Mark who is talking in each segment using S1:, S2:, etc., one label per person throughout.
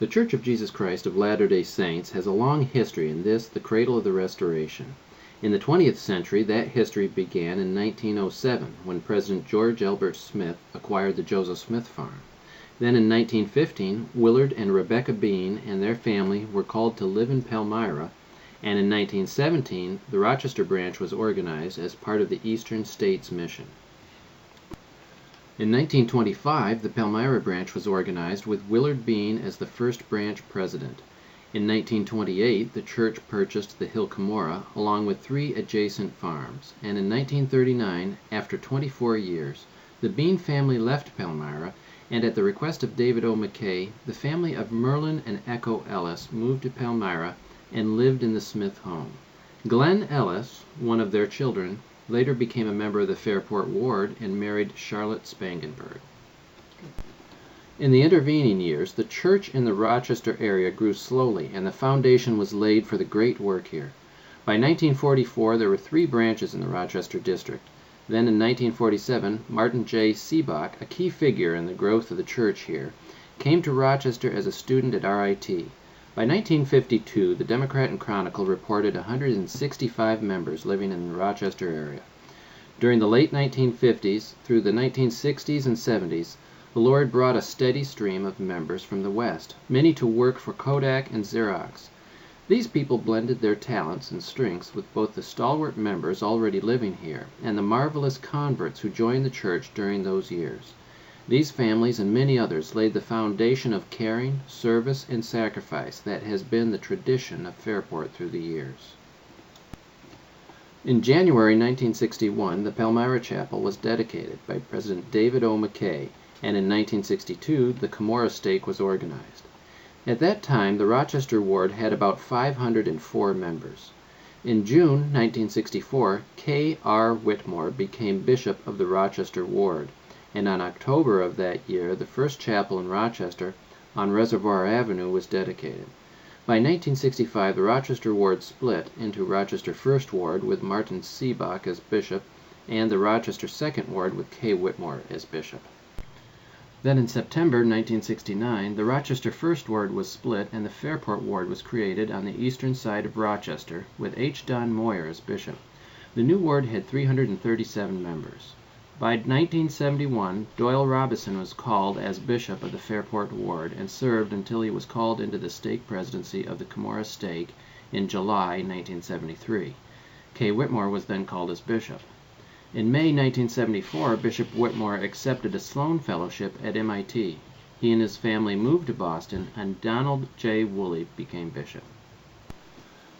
S1: The Church of Jesus Christ of Latter-day Saints has a long history in this, the cradle of the Restoration. In the 20th century, that history began in 1907 when President George Elbert Smith acquired the Joseph Smith Farm. Then in 1915, Willard and Rebecca Bean and their family were called to live in Palmyra, and in 1917, the Rochester branch was organized as part of the Eastern States Mission. In 1925, the Palmyra branch was organized with Willard Bean as the first branch president. In 1928, the church purchased the Hill Cumorah along with 3 adjacent farms, and in 1939, after 24 years, the Bean family left Palmyra, and at the request of David O. McKay, the family of Merlin and Echo Ellis moved to Palmyra and lived in the Smith home. Glenn Ellis, one of their children, later became a member of the Fairport ward and married Charlotte Spangenberg. In the intervening years, the church in the Rochester area grew slowly, and the foundation was laid for the great work here. By 1944, there were 3 branches in the Rochester district. Then in 1947, Martin J. Seebach, a key figure in the growth of the church here, came to Rochester as a student at RIT. By 1952, the Democrat and Chronicle reported 165 members living in the Rochester area. During the late 1950s through the 1960s and 70s, the Lord brought a steady stream of members from the West, many to work for Kodak and Xerox. These people blended their talents and strengths with both the stalwart members already living here and the marvelous converts who joined the church during those years. These families and many others laid the foundation of caring, service, and sacrifice that has been the tradition of Fairport through the years. In January 1961, the Palmyra Chapel was dedicated by President David O. McKay, and in 1962, the Cumorah stake was organized. At that time, the Rochester ward had about 504 members. In June 1964, K. R. Whitmore became bishop of the Rochester ward, and on October of that year, the first chapel in Rochester on Reservoir Avenue was dedicated. By 1965, the Rochester ward split into Rochester First Ward with Martin Seebach as bishop and the Rochester Second Ward with K. Whitmore as bishop. Then in September 1969, the Rochester First Ward was split and the Fairport Ward was created on the eastern side of Rochester with H. Don Moyer as bishop. The new ward had 337 members. By 1971, Doyle Robison was called as bishop of the Fairport ward and served until he was called into the stake presidency of the Cumorah stake in July 1973. K. Whitmore was then called as bishop. In May 1974, Bishop Whitmore accepted a Sloan Fellowship at MIT. He and his family moved to Boston, and Donald J. Woolley became bishop.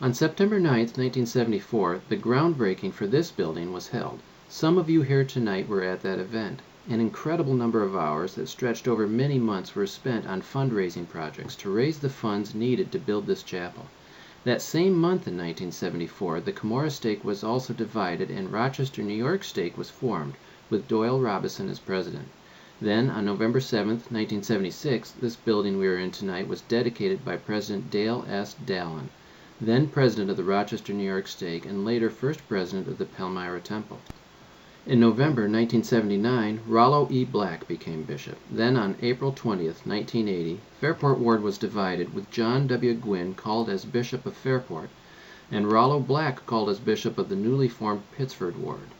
S1: On September 9, 1974, the groundbreaking for this building was held. Some of you here tonight were at that event. An incredible number of hours that stretched over many months were spent on fundraising projects to raise the funds needed to build this chapel. That same month in 1974, the Cumorah stake was also divided and Rochester, New York stake was formed, with Doyle Robison as president. Then, on November 7, 1976, this building we are in tonight was dedicated by President Dale S. Dallin, then president of the Rochester, New York stake and later first president of the Palmyra Temple. In November 1979, Rollo E. Black became bishop. Then on April 20, 1980, Fairport ward was divided with John W. Gwynn called as bishop of Fairport and Rollo Black called as bishop of the newly formed Pittsford ward.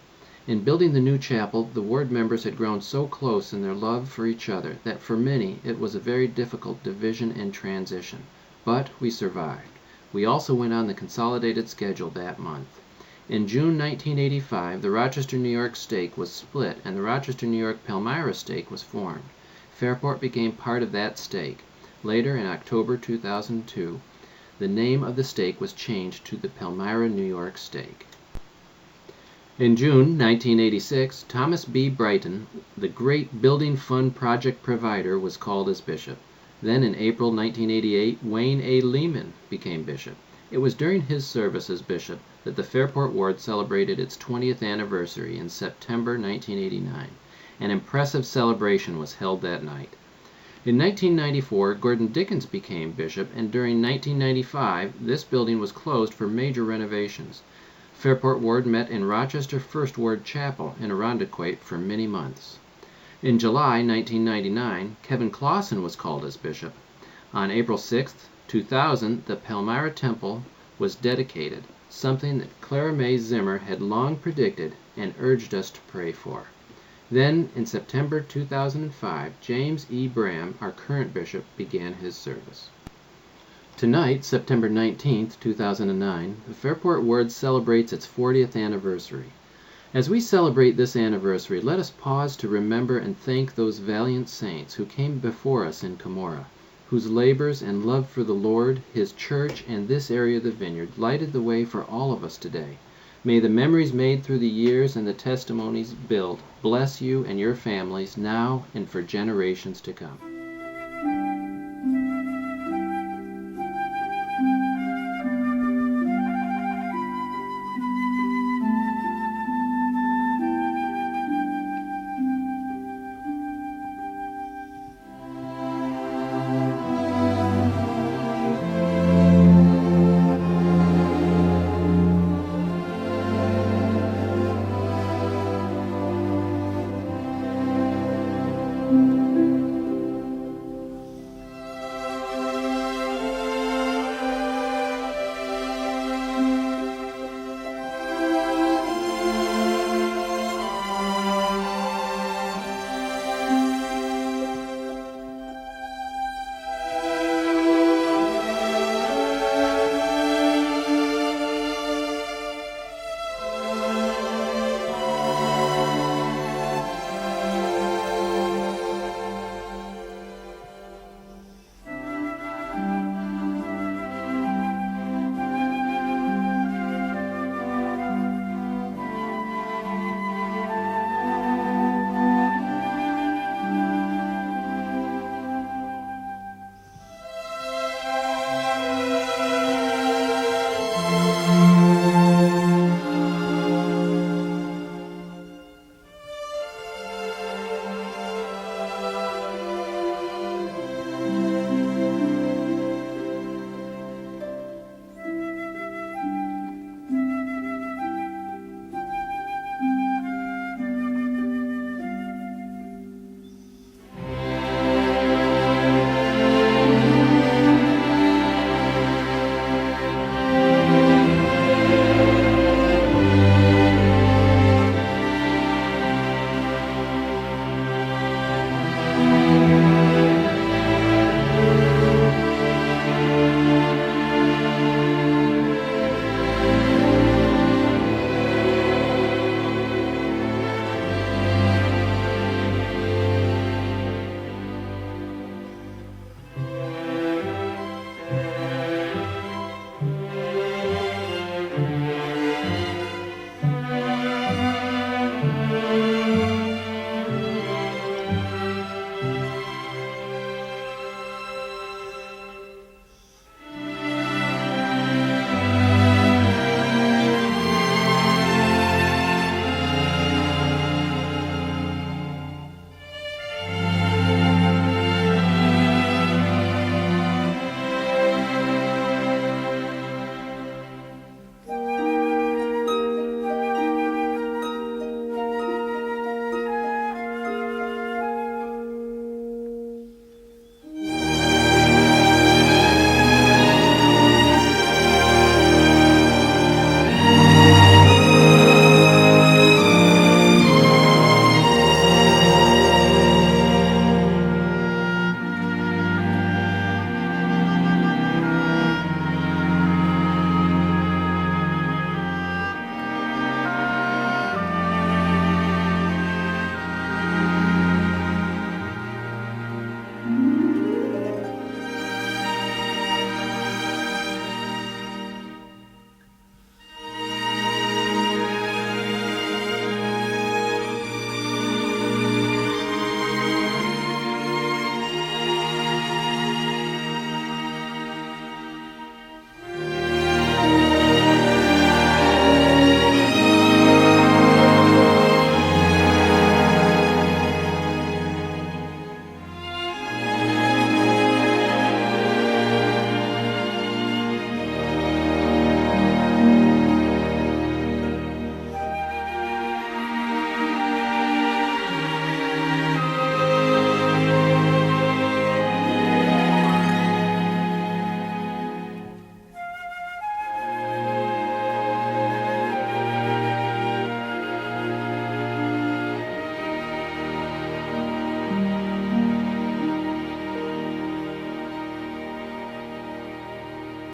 S1: In building the new chapel, the ward members had grown so close in their love for each other that for many it was a very difficult division and transition. But we survived. We also went on the consolidated schedule that month. In June 1985, the Rochester, New York stake was split and the Rochester, New York Palmyra stake was formed. Fairport became part of that stake. Later, in October 2002, the name of the stake was changed to the Palmyra, New York stake. In June 1986, Thomas B. Brighton, the great building fund project provider, was called as bishop. Then in April 1988, Wayne A. Lehman became bishop. It was during his service as bishop that the Fairport ward celebrated its 20th anniversary in September 1989. An impressive celebration was held that night. In 1994, Gordon Dickens became bishop, and during 1995, this building was closed for major renovations. Fairport ward met in Rochester First Ward Chapel in Irondequoit for many months. In July 1999, Kevin Clausen was called as bishop. On April 6, 2000, the Palmyra Temple was dedicated, something that Clara May Zimmer had long predicted and urged us to pray for. Then, in September 2005, James E. Bram, our current bishop, began his service. Tonight, September 19, 2009, the Fairport Ward celebrates its 40th anniversary. As we celebrate this anniversary, let us pause to remember and thank those valiant saints who came before us in Cumorah, whose labors and love for the Lord, His church, and this area of the vineyard lighted the way for all of us today. May the memories made through the years and the testimonies built bless you and your families now and for generations to come.